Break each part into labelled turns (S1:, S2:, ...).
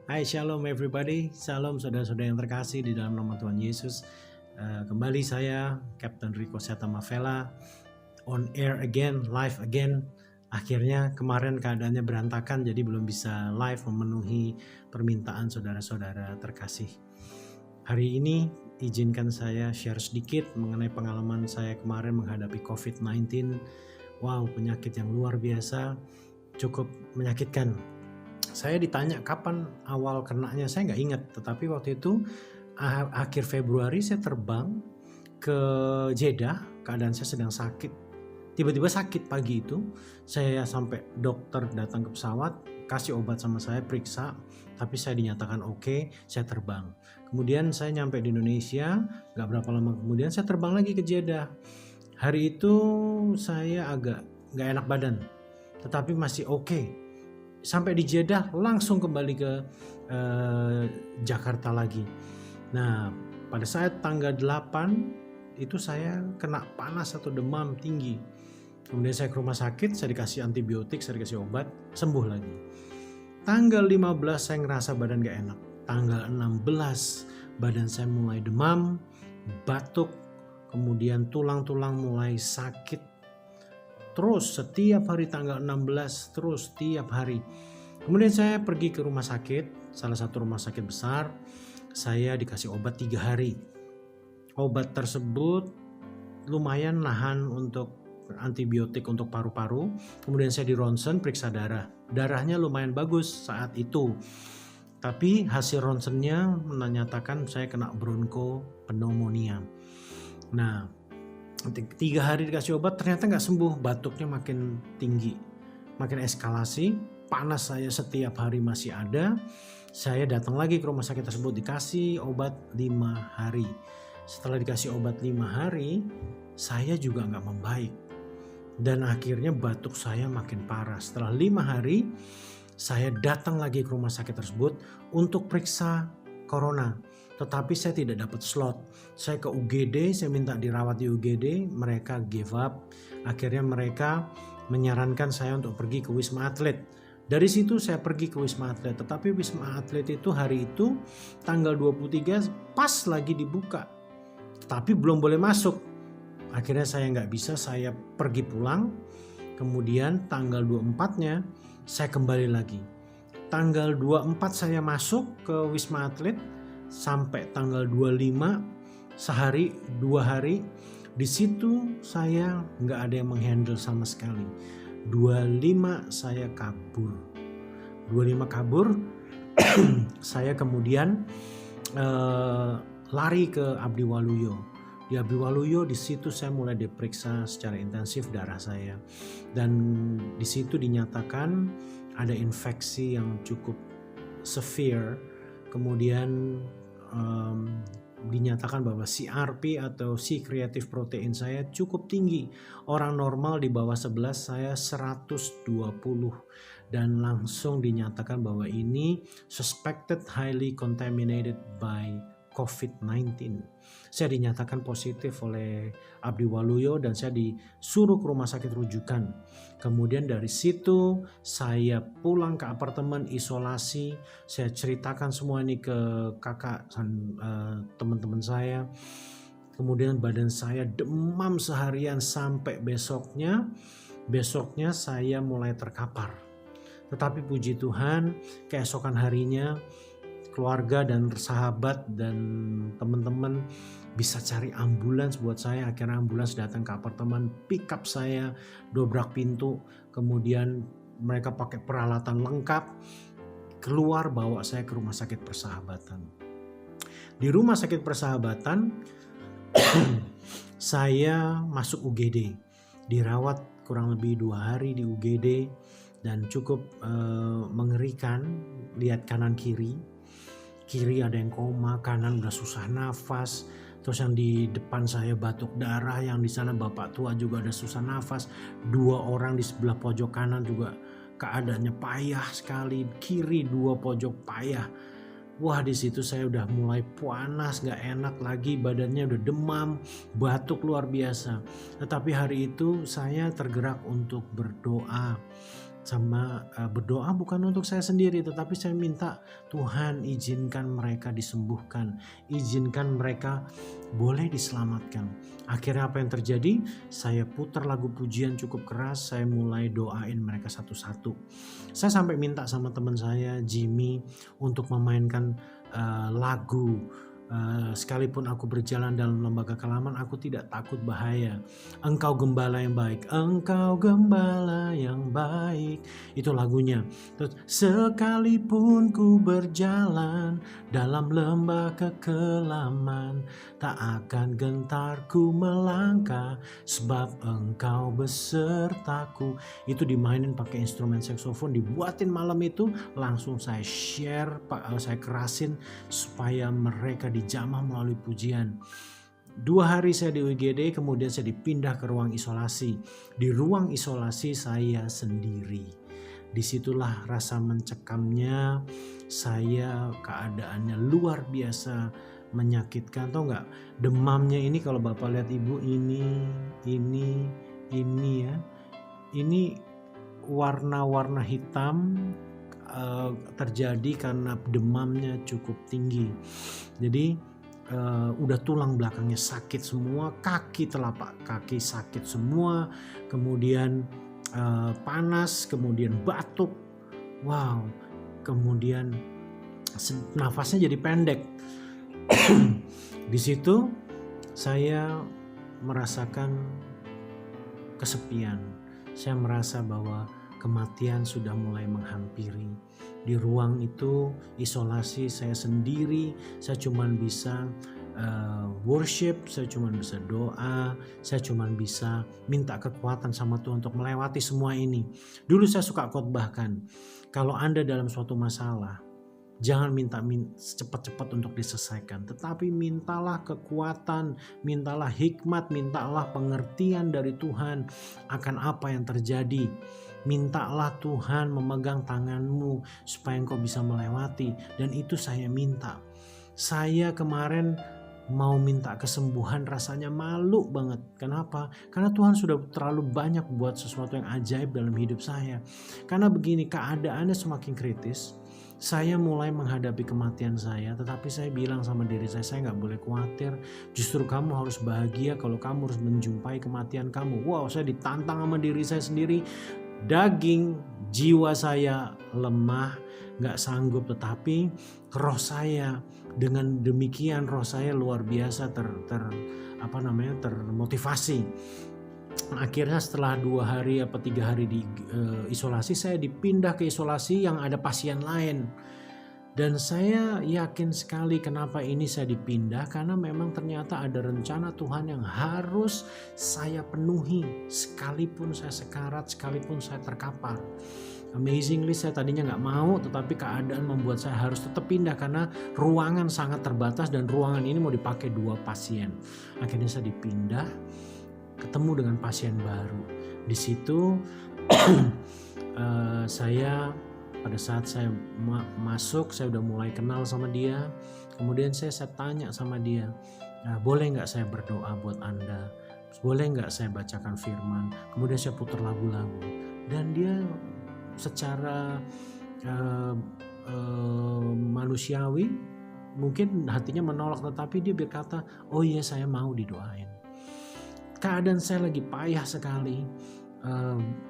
S1: Hai, shalom everybody. Shalom saudara-saudara yang terkasih di dalam nama Tuhan Yesus. Kembali saya, Captain Rico Setamavela, on air again, live again. Akhirnya kemarin keadaannya berantakan, jadi belum bisa live memenuhi permintaan saudara-saudara terkasih. Hari ini izinkan saya share sedikit mengenai pengalaman saya kemarin menghadapi COVID-19. Wow, penyakit yang luar biasa, cukup menyakitkan. Saya ditanya kapan awal kenanya, saya nggak ingat. Tetapi waktu itu akhir Februari saya terbang ke Jeddah, keadaan saya sedang sakit. Tiba-tiba sakit pagi itu, saya sampai dokter datang ke pesawat, kasih obat sama saya, periksa, tapi saya dinyatakan oke, saya terbang. Kemudian saya nyampe di Indonesia, nggak berapa lama kemudian saya terbang lagi ke Jeddah. Hari itu saya agak nggak enak badan, tetapi masih oke. Sampai di Jeddah langsung kembali ke Jakarta lagi. Nah, pada saat tanggal 8 itu saya kena panas atau demam tinggi. Kemudian saya ke rumah sakit, saya dikasih antibiotik, saya dikasih obat, sembuh lagi. Tanggal 15 saya ngerasa badan gak enak. Tanggal 16 badan saya mulai demam, batuk, kemudian tulang-tulang mulai sakit. Terus setiap hari tanggal 16, terus tiap hari. Kemudian saya pergi ke rumah sakit, salah satu rumah sakit besar. Saya dikasih obat 3 hari. Obat tersebut lumayan nahan untuk antibiotik untuk paru-paru. Kemudian saya di ronsen, periksa darah. Darahnya lumayan bagus saat itu. Tapi hasil ronsennya menyatakan saya kena bronchopneumonia. Nah, 3 hari dikasih obat ternyata nggak sembuh, batuknya makin tinggi, makin eskalasi, panas saya setiap hari masih ada. Saya datang lagi ke rumah sakit tersebut, dikasih obat 5 hari. Setelah dikasih obat 5 hari, saya juga nggak membaik. Dan akhirnya batuk saya makin parah. Setelah 5 hari, saya datang lagi ke rumah sakit tersebut untuk periksa corona. Tetapi saya tidak dapat slot. Saya ke UGD, saya minta dirawat di UGD, mereka give up. Akhirnya mereka menyarankan saya untuk pergi ke Wisma Atlet. Dari situ saya pergi ke Wisma Atlet, tetapi Wisma Atlet itu hari itu tanggal 23 pas lagi dibuka. Tapi belum boleh masuk. Akhirnya saya nggak bisa, saya pergi pulang. Kemudian tanggal 24-nya saya kembali lagi. Tanggal 24 saya masuk ke Wisma Atlet, sampai tanggal 25 sehari 2 hari di situ saya nggak ada yang menghandle sama sekali. 25 saya kabur. Saya kemudian lari ke Abdi Waluyo. Di Abdi Waluyo di situ saya mulai diperiksa secara intensif darah saya, dan di situ dinyatakan ada infeksi yang cukup severe. Kemudian dinyatakan bahwa CRP atau C creative protein saya cukup tinggi. Orang normal di bawah 11, saya 120. Dan langsung dinyatakan bahwa ini suspected highly contaminated by COVID-19. Saya dinyatakan positif oleh Abdi Waluyo dan saya disuruh ke rumah sakit rujukan. Kemudian dari situ saya pulang ke apartemen isolasi. Saya ceritakan semua ini ke kakak dan teman-teman saya. Kemudian badan saya demam seharian sampai besoknya saya mulai terkapar. Tetapi puji Tuhan, keesokan harinya keluarga dan sahabat dan teman-teman bisa cari ambulans buat saya. Akhirnya ambulans datang ke apartemen, pick up saya, dobrak pintu, kemudian mereka pakai peralatan lengkap keluar bawa saya ke Rumah Sakit Persahabatan. Di Rumah Sakit Persahabatan saya masuk UGD, dirawat kurang lebih 2 hari di UGD, dan cukup mengerikan. Lihat kanan kiri ada yang koma, kanan udah susah nafas. Terus yang di depan saya batuk darah, yang di sana bapak tua juga ada susah nafas. 2 orang di sebelah pojok kanan juga keadaannya payah sekali, kiri 2 pojok payah. Wah, di situ saya udah mulai panas, gak enak lagi, badannya udah demam, batuk luar biasa. Tetapi hari itu saya tergerak untuk berdoa. berdoa bukan untuk saya sendiri, tetapi saya minta Tuhan izinkan mereka disembuhkan, izinkan mereka boleh diselamatkan. Akhirnya apa yang terjadi? Saya putar lagu pujian cukup keras, saya mulai doain mereka satu-satu. Saya sampai minta sama teman saya Jimmy untuk memainkan lagu. Sekalipun aku berjalan dalam lembaga kelaman, aku tidak takut bahaya. Engkau gembala yang baik, engkau gembala yang baik. Itu lagunya. Terus, sekalipun ku berjalan dalam lembah kekelaman, tak akan gentar ku melangkah, sebab engkau besertaku. Itu dimainin pakai instrumen saksofon, dibuatin malam itu, langsung saya share, saya kerasin supaya mereka dijamah melalui pujian. 2 hari saya di UGD, kemudian saya dipindah ke ruang isolasi. Di ruang isolasi saya sendiri. Disitulah rasa mencekamnya saya, keadaannya luar biasa menyakitkan. Tahu nggak, demamnya ini kalau Bapak lihat Ibu, ini ya, ini warna-warna hitam terjadi karena demamnya cukup tinggi. Jadi udah tulang belakangnya sakit semua, telapak kaki sakit semua, kemudian panas, kemudian batuk, wow, kemudian nafasnya jadi pendek. Di situ saya merasakan kesepian. Saya merasa bahwa kematian sudah mulai menghampiri. Di ruang itu isolasi saya sendiri, saya cuma bisa worship, saya cuma bisa doa, saya cuma bisa minta kekuatan sama Tuhan untuk melewati semua ini. Dulu saya suka khotbahkan, kalau Anda dalam suatu masalah, jangan minta cepat-cepat untuk diselesaikan, tetapi mintalah kekuatan, mintalah hikmat, mintalah pengertian dari Tuhan akan apa yang terjadi. Mintalah Tuhan memegang tanganmu supaya engkau bisa melewati. Dan itu saya minta. Saya kemarin mau minta kesembuhan rasanya malu banget. Kenapa? Karena Tuhan sudah terlalu banyak buat sesuatu yang ajaib dalam hidup saya. Karena begini, keadaannya semakin kritis. Saya mulai menghadapi kematian saya, tetapi saya bilang sama diri saya gak boleh khawatir. Justru kamu harus bahagia kalau kamu harus menjumpai kematian kamu. Wow, saya ditantang sama diri saya sendiri. Daging, jiwa saya lemah, gak sanggup, tetapi roh saya, dengan demikian roh saya luar biasa termotivasi. Akhirnya setelah 2 hari atau 3 hari di isolasi, saya dipindah ke isolasi yang ada pasien lain. Dan saya yakin sekali kenapa ini saya dipindah, karena memang ternyata ada rencana Tuhan yang harus saya penuhi. Sekalipun saya sekarat, sekalipun saya terkapar. Amazingly saya tadinya gak mau, tetapi keadaan membuat saya harus tetap pindah karena ruangan sangat terbatas dan ruangan ini mau dipakai 2 pasien. Akhirnya saya dipindah, ketemu dengan pasien baru. Di situ saya pada saat saya masuk, saya udah mulai kenal sama dia. Kemudian saya tanya sama dia, boleh nggak saya berdoa buat Anda? Boleh nggak saya bacakan firman? Kemudian saya putar lagu-lagu. Dan dia secara manusiawi mungkin hatinya menolak, tetapi dia berkata, oh iya saya mau didoain. Keadaan saya lagi payah sekali.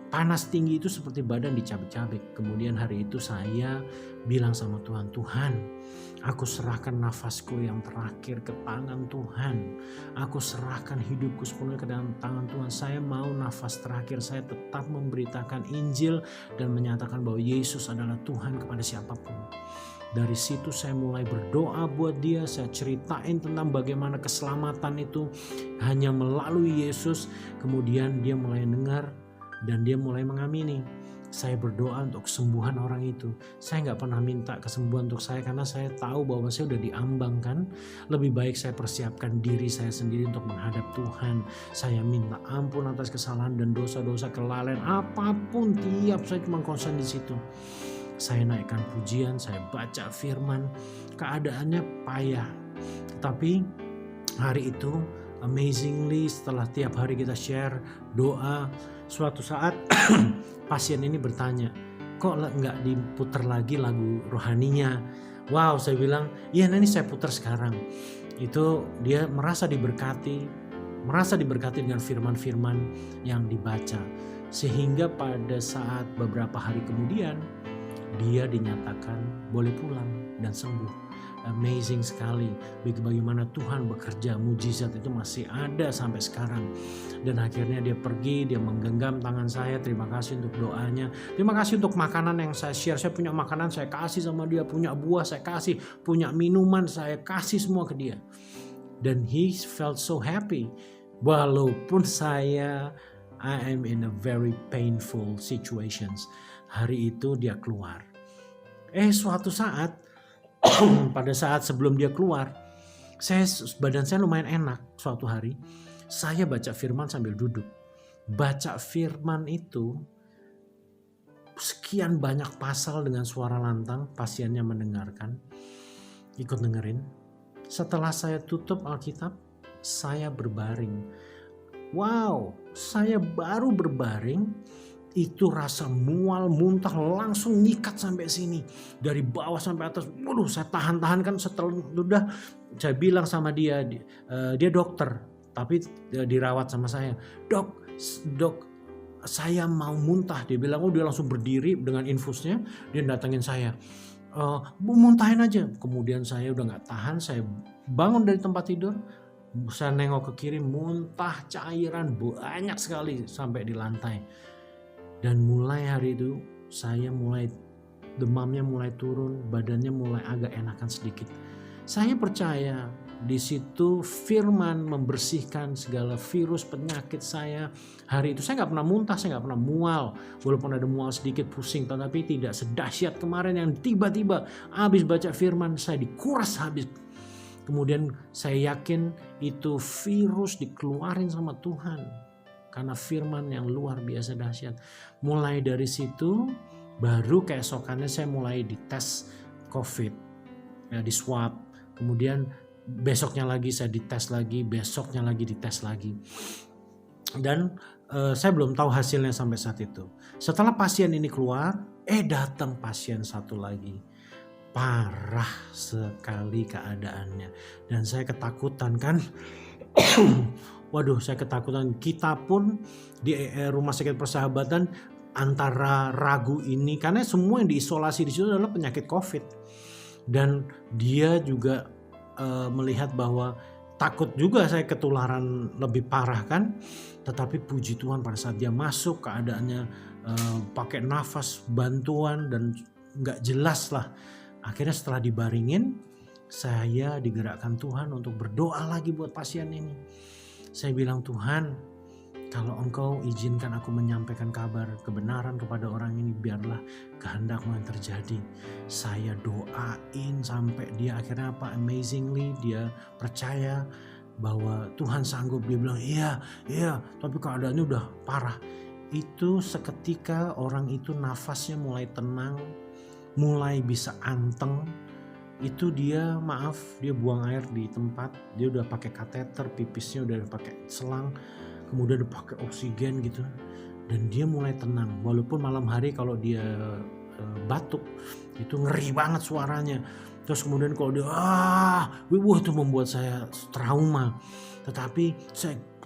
S1: Panas tinggi itu seperti badan dicabik-cabik. Kemudian hari itu saya bilang sama Tuhan, Tuhan, aku serahkan nafasku yang terakhir ke tangan Tuhan. Aku serahkan hidupku sepenuhnya ke dalam tangan Tuhan. Saya mau nafas terakhir saya tetap memberitakan Injil dan menyatakan bahwa Yesus adalah Tuhan kepada siapapun. Dari situ saya mulai berdoa buat dia. Saya ceritain tentang bagaimana keselamatan itu hanya melalui Yesus. Kemudian dia mulai dengar dan dia mulai mengamini. Saya berdoa untuk kesembuhan orang itu. Saya gak pernah minta kesembuhan untuk saya karena saya tahu bahwa saya udah diambangkan. Lebih baik saya persiapkan diri saya sendiri untuk menghadap Tuhan. Saya minta ampun atas kesalahan dan dosa-dosa, kelalaian apapun, tiap saya cuma konsen di situ. Saya naikkan pujian, saya baca firman, keadaannya payah. Tapi hari itu amazingly setelah tiap hari kita share doa, Suatu saat pasien ini bertanya, kok nggak diputar lagi lagu rohaninya? Wow, saya bilang, iya nanti saya putar sekarang. Itu dia merasa diberkati dengan firman-firman yang dibaca. Sehingga pada saat beberapa hari kemudian, dia dinyatakan boleh pulang dan sembuh. Amazing sekali bagaimana Tuhan bekerja, mujizat itu masih ada sampai sekarang. Dan akhirnya dia pergi, dia menggenggam tangan saya, terima kasih untuk doanya, terima kasih untuk makanan yang saya share, saya punya makanan saya kasih sama dia, punya buah saya kasih, punya minuman saya kasih semua ke dia. Dan he felt so happy, walaupun I am in a very painful situations. Hari itu dia keluar. Suatu saat pada saat sebelum dia keluar, badan saya lumayan enak. Suatu hari saya baca firman sambil duduk. Baca firman itu sekian banyak pasal dengan suara lantang, pasiennya mendengarkan, ikut dengerin. Setelah saya tutup Alkitab, saya berbaring. Wow, saya baru berbaring, itu rasa mual, muntah langsung nyikat sampai sini. Dari bawah sampai atas. Waduh, saya tahan-tahan kan. Setelah udah saya bilang sama dia dokter, tapi dirawat sama saya. Dok, saya mau muntah. Dia bilang, dia langsung berdiri dengan infusnya. Dia datangin saya. Muntahin aja. Kemudian saya udah gak tahan, saya bangun dari tempat tidur. Saya nengok ke kiri, muntah cairan banyak sekali sampai di lantai. Dan mulai hari itu demamnya mulai turun, badannya mulai agak enakan sedikit. Saya percaya di situ firman membersihkan segala virus penyakit saya. Hari itu saya nggak pernah muntah, saya nggak pernah mual. Walaupun ada mual sedikit, pusing, tetapi tidak sedahsyat kemarin yang tiba-tiba habis baca firman saya dikuras habis. Kemudian saya yakin itu virus dikeluarin sama Tuhan. Karena firman yang luar biasa dahsyat. Mulai dari situ baru keesokannya saya mulai dites COVID, di swab. Kemudian besoknya lagi saya dites lagi, besoknya lagi dites lagi. Dan saya belum tahu hasilnya sampai saat itu. Setelah pasien ini keluar, datang pasien satu lagi. Parah sekali keadaannya. Dan saya ketakutan kan. Waduh, saya ketakutan. Kita pun di Rumah Sakit Persahabatan antara ragu ini, karena semua yang diisolasi di situ adalah penyakit COVID. Dan dia juga melihat bahwa takut juga saya ketularan lebih parah kan. Tetapi puji Tuhan pada saat dia masuk keadaannya pakai nafas bantuan dan nggak jelas lah. Akhirnya setelah dibaringin, saya digerakkan Tuhan untuk berdoa lagi buat pasien ini. Saya bilang, Tuhan, kalau Engkau izinkan aku menyampaikan kabar kebenaran kepada orang ini, biarlah kehendak-Mu yang terjadi. Saya doain sampai dia akhirnya amazingly dia percaya bahwa Tuhan sanggup. Dia bilang, iya, tapi keadaannya udah parah. Itu seketika orang itu nafasnya mulai tenang, mulai bisa anteng. Itu dia buang air di tempat, dia udah pakai kateter, pipisnya udah pakai selang, kemudian udah pakai oksigen gitu, dan dia mulai tenang. Walaupun malam hari kalau dia batuk itu ngeri banget suaranya, terus kemudian kalau dia itu membuat saya trauma. Tetapi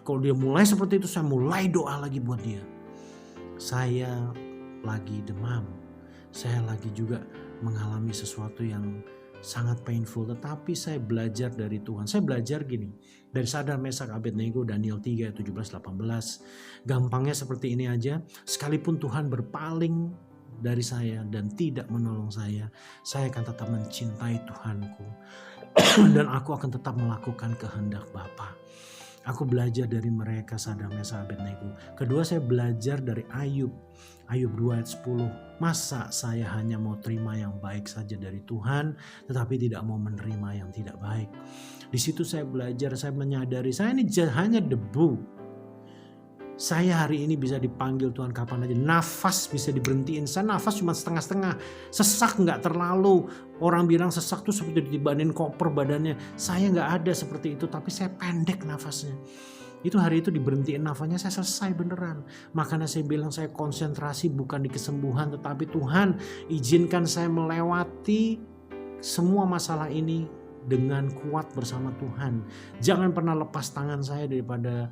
S1: kalau dia mulai seperti itu, saya mulai doa lagi buat dia. Saya lagi demam, saya lagi juga mengalami sesuatu yang sangat painful, tetapi saya belajar dari Tuhan. Saya belajar gini, dari Sadrak, Mesak, Abednego, Daniel 3, 17, 18. Gampangnya seperti ini aja. Sekalipun Tuhan berpaling dari saya dan tidak menolong saya akan tetap mencintai Tuhanku. Dan aku akan tetap melakukan kehendak Bapa. Aku belajar dari mereka, Sadrak, Mesak, Abednego. Kedua, saya belajar dari Ayub 2 ayat 10. Masa saya hanya mau terima yang baik saja dari Tuhan, tetapi tidak mau menerima yang tidak baik. Di situ saya belajar, saya menyadari saya ini hanya debu. Saya hari ini bisa dipanggil Tuhan kapan aja. Nafas bisa diberhentiin. Saya nafas cuma setengah-setengah. Sesak nggak terlalu. Orang bilang sesak tuh seperti ditibanin koper badannya. Saya nggak ada seperti itu, tapi saya pendek nafasnya. Itu hari itu diberhentiin nafasnya, saya selesai beneran. Makanya saya bilang saya konsentrasi bukan di kesembuhan, tetapi Tuhan izinkan saya melewati semua masalah ini dengan kuat bersama Tuhan. Jangan pernah lepas tangan saya daripada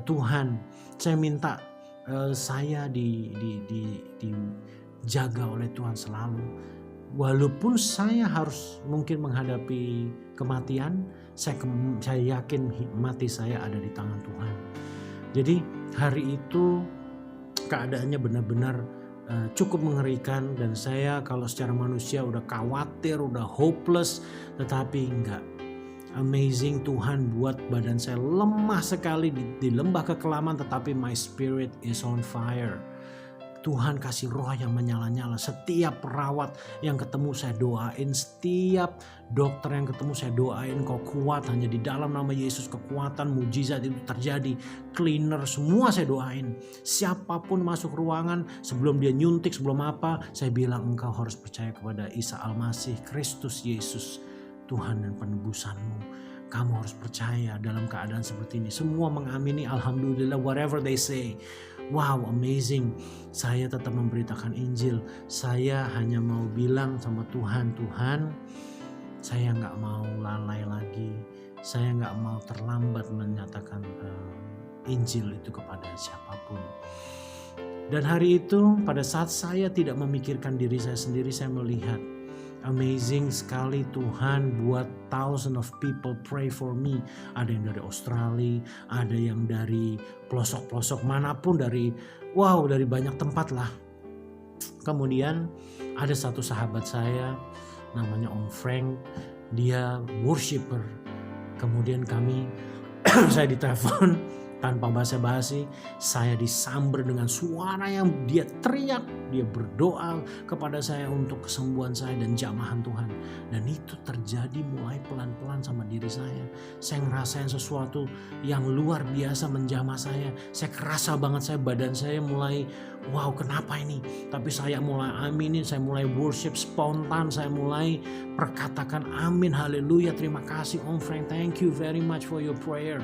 S1: Tuhan. Saya minta saya dijaga oleh Tuhan selalu. Walaupun saya harus mungkin menghadapi kematian, saya yakin mati saya ada di tangan Tuhan. Jadi hari itu keadaannya benar-benar cukup mengerikan, dan saya kalau secara manusia udah khawatir, udah hopeless, tetapi enggak. Amazing, Tuhan buat badan saya lemah sekali di lembah kekelaman, tetapi my spirit is on fire. Tuhan kasih roh yang menyala-nyala. Setiap perawat yang ketemu saya doain, setiap dokter yang ketemu saya doain, kau kuat, hanya di dalam nama Yesus kekuatan mujizat itu terjadi. Cleaner semua saya doain. Siapapun masuk ruangan, sebelum dia nyuntik, sebelum apa, saya bilang engkau harus percaya kepada Isa Al-Masih, Kristus Yesus, Tuhan dan penebusanmu. Kamu harus percaya dalam keadaan seperti ini. Semua mengamini, alhamdulillah, whatever they say. Wow, amazing. Saya tetap memberitakan Injil. Saya hanya mau bilang sama Tuhan, Tuhan, saya gak mau lalai lagi. Saya gak mau terlambat menyatakan Injil itu kepada siapapun. Dan hari itu, pada saat saya tidak memikirkan diri saya sendiri, saya melihat amazing sekali Tuhan buat thousands of people pray for me. Ada yang dari Australia, ada yang dari pelosok-pelosok manapun, dari banyak tempat lah. Kemudian ada satu sahabat saya namanya Om Frank, dia worshiper. Kemudian saya ditelepon tanpa basa-basi, saya disamber dengan suara yang dia teriak, dia berdoa kepada saya untuk kesembuhan saya dan jamahan Tuhan. Dan itu terjadi mulai pelan-pelan sama diri saya. Saya ngerasain sesuatu yang luar biasa menjamah saya. Saya kerasa banget badan saya mulai, wow, kenapa ini? Tapi saya mulai aminin, saya mulai worship spontan, saya mulai perkatakan amin, haleluya, terima kasih Om Frank, thank you very much for your prayer.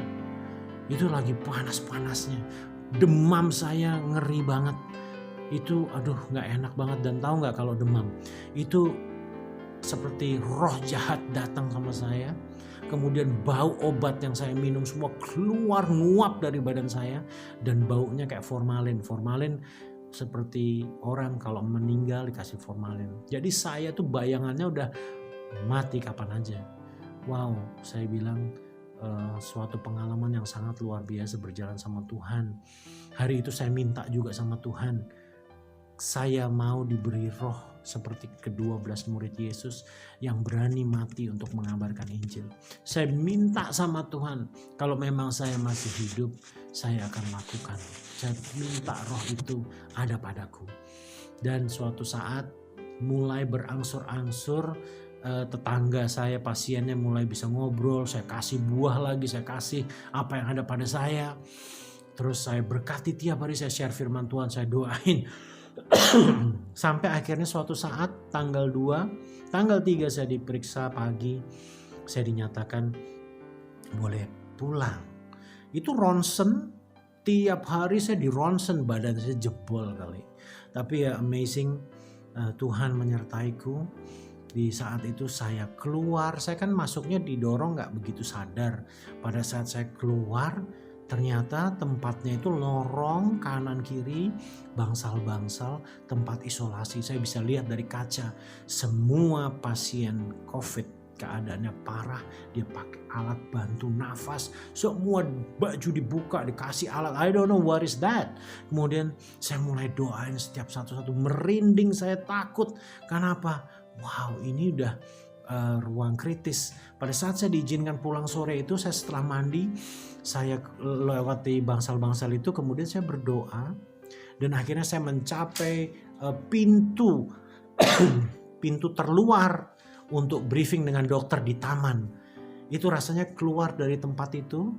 S1: Itu lagi panas-panasnya, demam saya ngeri banget. Itu gak enak banget. Dan tahu gak kalau demam itu seperti roh jahat datang sama saya. Kemudian bau obat yang saya minum semua keluar, nguap dari badan saya. Dan baunya kayak formalin. Formalin seperti orang kalau meninggal dikasih formalin. Jadi saya tuh bayangannya udah mati kapan aja. Wow, saya bilang suatu pengalaman yang sangat luar biasa berjalan sama Tuhan. Hari itu saya minta juga sama Tuhan, saya mau diberi roh seperti ke-12 murid Yesus yang berani mati untuk mengabarkan Injil. Saya minta sama Tuhan, kalau memang saya masih hidup, saya akan lakukan. Saya minta roh itu ada padaku. Dan suatu saat mulai berangsur-angsur, tetangga saya, pasiennya mulai bisa ngobrol, saya kasih buah lagi, saya kasih apa yang ada pada saya. Terus saya berkati tiap hari, saya share firman Tuhan, saya doain. Sampai akhirnya suatu saat tanggal 2, tanggal 3 saya diperiksa pagi, saya dinyatakan boleh pulang. Itu ronsen, tiap hari saya di ronsen, badan saya jebol kali. Tapi ya amazing, Tuhan menyertaiku. Di saat itu saya keluar, saya kan masuknya didorong gak begitu sadar. Pada saat saya keluar, ternyata tempatnya itu lorong kanan kiri, bangsal-bangsal, tempat isolasi. Saya bisa lihat dari kaca, semua pasien COVID keadaannya parah, dia pakai alat bantu nafas, semua baju dibuka, dikasih alat, I don't know what is that. Kemudian saya mulai doain setiap satu-satu, merinding, saya takut. Kenapa? Wow, ini udah ruang kritis. Pada saat saya diizinkan pulang sore itu, saya setelah mandi, saya lewati bangsal-bangsal itu, kemudian saya berdoa, dan akhirnya saya mencapai pintu pintu terluar untuk briefing dengan dokter di taman. Itu rasanya keluar dari tempat itu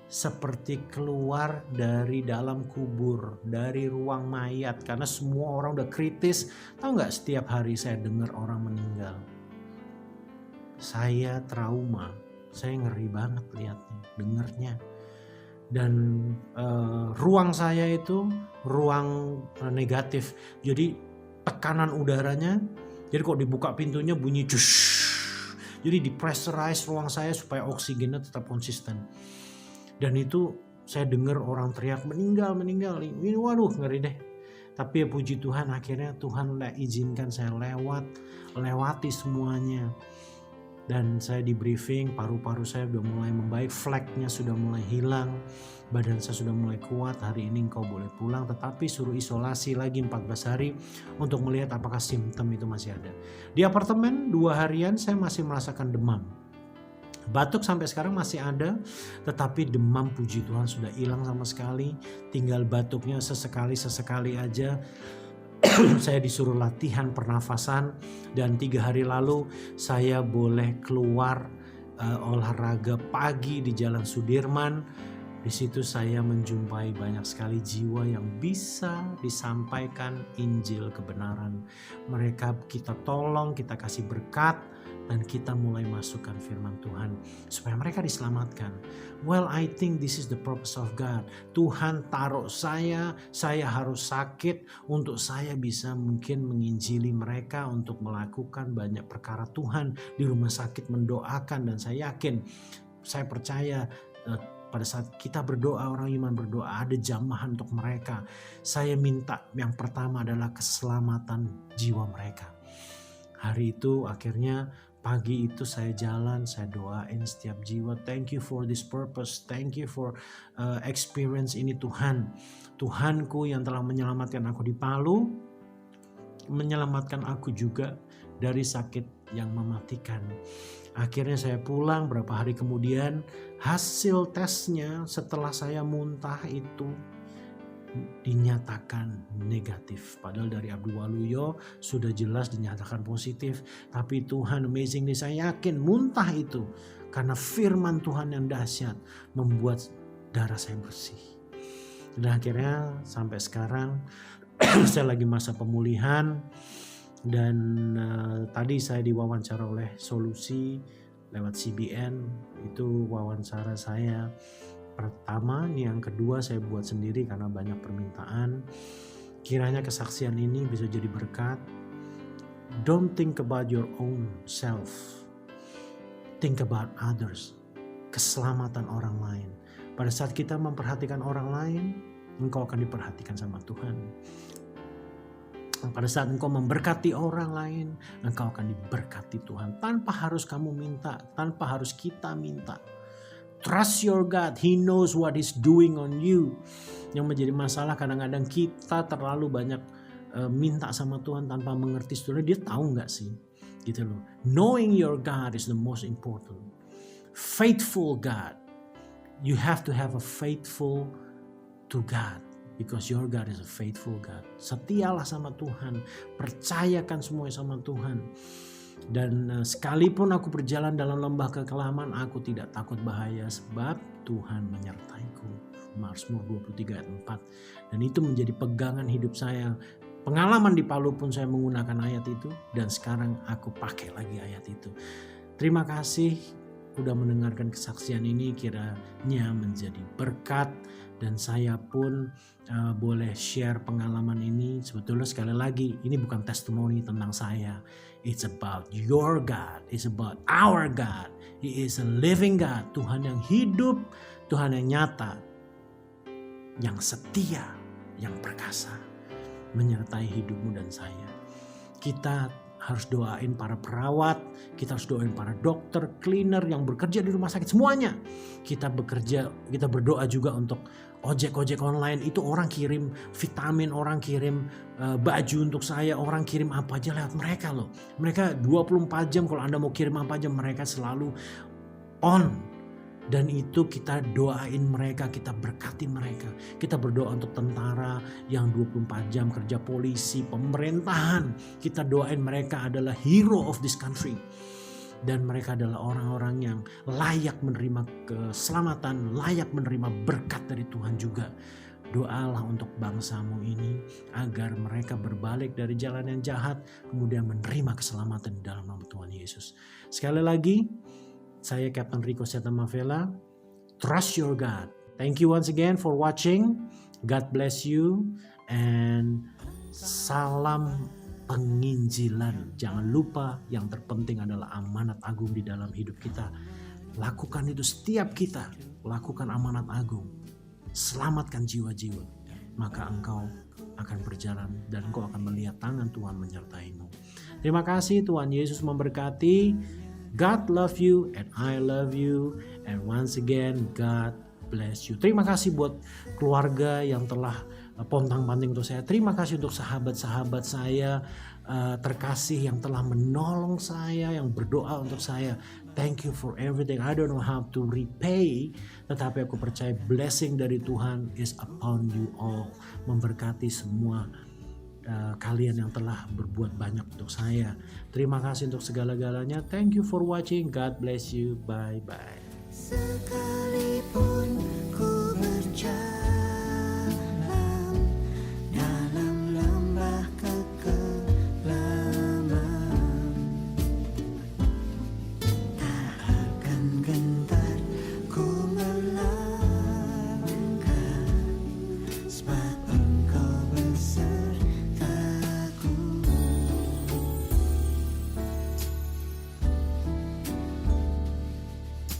S1: seperti keluar dari dalam kubur, dari ruang mayat, karena semua orang udah kritis. Tahu nggak, setiap hari saya dengar orang meninggal. Saya trauma, saya ngeri banget lihatnya, dengarnya. dan ruang saya itu ruang negatif. Jadi tekanan udaranya, jadi kok dibuka pintunya bunyi cus. Jadi dipressurize ruang saya supaya oksigennya tetap konsisten. Dan itu saya dengar orang teriak meninggal. Ini waduh ngeri deh. Tapi ya puji Tuhan, akhirnya Tuhan izinkan saya lewati semuanya. Dan saya di briefing, paru-paru saya sudah mulai membaik, fleknya sudah mulai hilang, badan saya sudah mulai kuat. Hari ini engkau boleh pulang, tetapi suruh isolasi lagi 14 hari untuk melihat apakah simptom itu masih ada. Di apartemen 2 harian saya masih merasakan demam. Batuk sampai sekarang masih ada, tetapi demam puji Tuhan sudah hilang sama sekali. Tinggal batuknya sesekali aja. Saya disuruh latihan pernafasan, dan 3 hari lalu saya boleh keluar olahraga pagi di Jalan Sudirman. Di situ saya menjumpai banyak sekali jiwa yang bisa disampaikan Injil kebenaran. Mereka kita tolong, kita kasih berkat, dan kita mulai masukkan firman Tuhan supaya mereka diselamatkan. Well, I think this is the purpose of God. Tuhan taruh saya harus sakit untuk saya bisa mungkin menginjili mereka, untuk melakukan banyak perkara Tuhan di rumah sakit, mendoakan. Dan saya yakin, saya percaya pada saat kita berdoa, orang iman berdoa, ada jamahan untuk mereka. Saya minta yang pertama adalah keselamatan jiwa mereka. Hari itu akhirnya pagi itu saya jalan, saya doain setiap jiwa. Thank you for this purpose. Thank you for experience ini Tuhan. Tuhanku yang telah menyelamatkan aku di Palu, menyelamatkan aku juga dari sakit yang mematikan. Akhirnya saya pulang, berapa hari kemudian hasil tesnya setelah saya muntah itu dinyatakan negatif. Padahal dari Abdul Waluyo sudah jelas dinyatakan positif. Tapi Tuhan amazingly, saya yakin muntah itu karena firman Tuhan yang dahsyat membuat darah saya bersih. Dan akhirnya sampai sekarang saya lagi masa pemulihan. Dan tadi saya diwawancara oleh Solusi lewat CBN. Itu wawancara saya pertama, yang kedua saya buat sendiri karena banyak permintaan. Kiranya kesaksian ini bisa jadi berkat. Don't think about your own self. Think about others. Keselamatan orang lain. Pada saat kita memperhatikan orang lain, engkau akan diperhatikan sama Tuhan. Pada saat engkau memberkati orang lain, engkau akan diberkati Tuhan. Tanpa harus kamu minta, tanpa harus kita minta. Trust your God, He knows what He's doing on you. Yang menjadi masalah kadang-kadang kita terlalu banyak minta sama Tuhan tanpa mengerti sebenarnya dia tahu nggak sih, gitu loh. Knowing your God is the most important. Faithful God, you have to have a faithful to God, because your God is a faithful God. Setialah sama Tuhan, percayakan semuanya sama Tuhan. Dan sekalipun aku berjalan dalam lembah kekelaman, aku tidak takut bahaya, sebab Tuhan menyertaiku. Mazmur 23 ayat 4. Dan itu menjadi pegangan hidup saya. Pengalaman di Palu pun saya menggunakan ayat itu, dan sekarang aku pakai lagi ayat itu. Terima kasih udah mendengarkan kesaksian ini, kiranya menjadi berkat. Dan saya pun boleh share pengalaman ini. Sebetulnya sekali lagi, ini bukan testimoni tentang saya. It's about your God. It's about our God. He is a living God. Tuhan yang hidup, Tuhan yang nyata, yang setia, yang perkasa, menyertai hidupmu dan saya. Kita harus doain para perawat, kita harus doain para dokter, cleaner yang bekerja di rumah sakit, semuanya. Kita berdoa juga untuk ojek online. Itu orang kirim vitamin, orang kirim baju untuk saya, orang kirim apa aja lewat mereka loh. Mereka 24 jam, kalau Anda mau kirim apa aja mereka selalu on. Dan itu kita doain mereka, kita berkati mereka. Kita berdoa untuk tentara yang 24 jam kerja, polisi, pemerintahan. Kita doain mereka adalah hero of this country. Dan mereka adalah orang-orang yang layak menerima keselamatan, layak menerima berkat dari Tuhan juga. Doalah untuk bangsamu ini agar mereka berbalik dari jalan yang jahat, kemudian menerima keselamatan di dalam nama Tuhan Yesus. Sekali lagi, saya Captain Rico Setamavela. Trust your God. Thank you once again for watching. God bless you and salam penginjilan. Jangan lupa yang terpenting adalah amanat agung di dalam hidup kita. Lakukan itu setiap kita. Lakukan amanat agung. Selamatkan jiwa-jiwa. Maka engkau akan berjalan dan engkau akan melihat tangan Tuhan menyertaimu. Terima kasih, Tuhan Yesus memberkati. God love you and I love you. And once again, God bless you. Terima kasih buat keluarga yang telah pontang-panting untuk saya. Terima kasih untuk sahabat-sahabat saya terkasih yang telah menolong saya, yang berdoa untuk saya. Thank you for everything. I don't know how to repay, tetapi aku percaya blessing dari Tuhan is upon you all. Memberkati semua kalian yang telah berbuat banyak untuk saya. Terima kasih untuk segala-galanya. Thank you for watching. God bless you. Bye-bye.